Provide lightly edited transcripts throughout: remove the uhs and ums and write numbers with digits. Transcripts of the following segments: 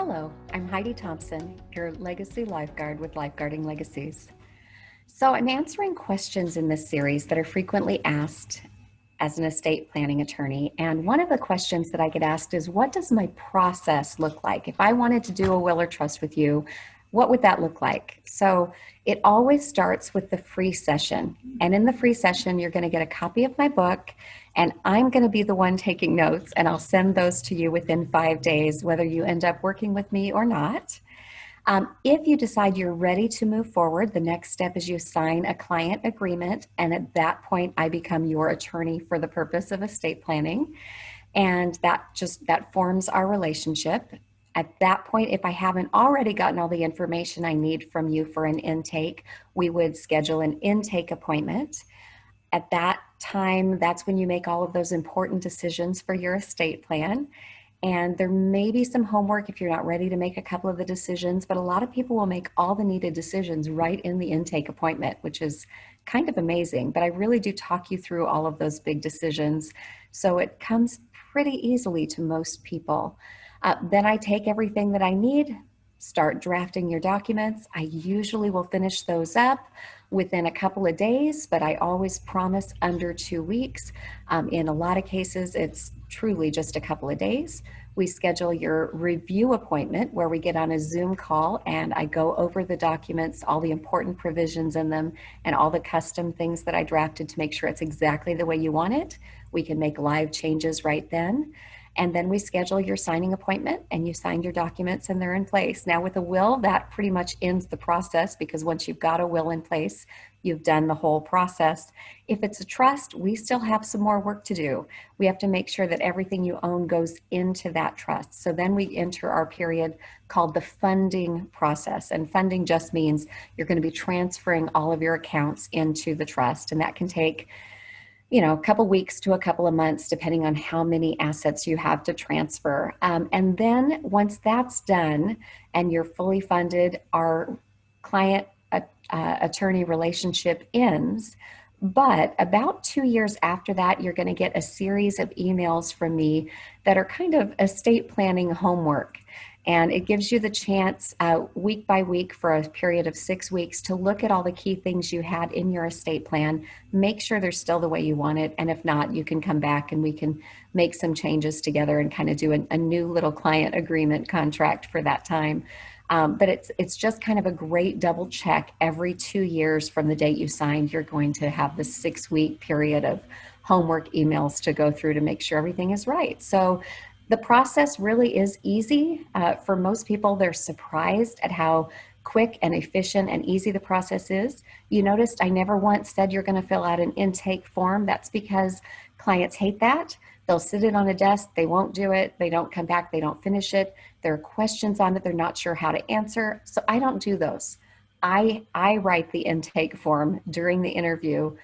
Hello, I'm Heidi Thompson, your legacy lifeguard with Lifeguarding Legacies. So, I'm answering questions in this series that are frequently asked as an estate planning attorney. And one of the questions that I get asked is, what does my process look like? If I wanted to do a will or trust with you, what would that look like? So, it always starts with the free session. And in the free session, you're going to get a copy of my book, and I'm going to be the one taking notes, and I'll send those to you within 5 days, whether you end up working with me or not. If you decide you're ready to move forward, the next step is you sign a client agreement. And at that point, I become your attorney for the purpose of estate planning. And that forms our relationship. At that point, if I haven't already gotten all the information I need from you for an intake, we would schedule an intake appointment. At that time, that's when you make all of those important decisions for your estate plan. And there may be some homework if you're not ready to make a couple of the decisions, but a lot of people will make all the needed decisions right in the intake appointment, which is kind of amazing. But I really do talk you through all of those big decisions. So it comes pretty easily to most people. Then I take everything that I need, start drafting your documents. I usually will finish those up within a couple of days, but I always promise under 2 weeks. In a lot of cases, it's truly just a couple of days. We schedule your review appointment where we get on a Zoom call and I go over the documents, all the important provisions in them, and all the custom things that I drafted to make sure it's exactly the way you want it. We can make live changes right then. And then we schedule your signing appointment and you sign your documents and they're in place. Now with a will, that pretty much ends the process because once you've got a will in place, you've done the whole process. If it's a trust, we still have some more work to do. We have to make sure that everything you own goes into that trust. So then we enter our period called the funding process. And funding just means you're going to be transferring all of your accounts into the trust. And that can take a couple weeks to a couple of months, depending on how many assets you have to transfer. And then once that's done and you're fully funded, our client attorney relationship ends. But about 2 years after that, you're going to get a series of emails from me that are kind of estate planning homework. And it gives you the chance week by week for a period of 6 weeks to look at all the key things you had in your estate plan, make sure they're still the way you want it. And if not, you can come back and we can make some changes together and kind of do a new little client agreement contract for that time. But it's just kind of a great double check. Every 2 years from the date you signed, you're going to have this 6-week period of homework emails to go through to make sure everything is right. So the process really is easy. For most people, they're surprised at how quick and efficient and easy the process is. You noticed I never once said you're going to fill out an intake form. That's because clients hate that. They'll sit it on a desk, they won't do it, they don't come back, they don't finish it. There are questions on it they're not sure how to answer. So I don't do those. I write the intake form during the interview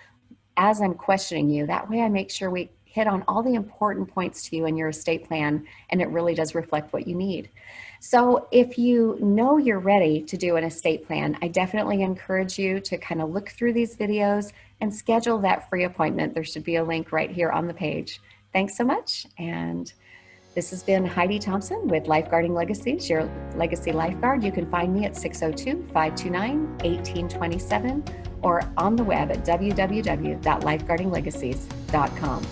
as I'm questioning you. That way I make sure we hit on all the important points to you in your estate plan, and it really does reflect what you need. So if you know you're ready to do an estate plan, I definitely encourage you to kind of look through these videos and schedule that free appointment. There should be a link right here on the page. Thanks so much. And this has been Heidi Thompson with Lifeguarding Legacies, your legacy lifeguard. You can find me at 602-529-1827 or on the web at www.lifeguardinglegacies.com.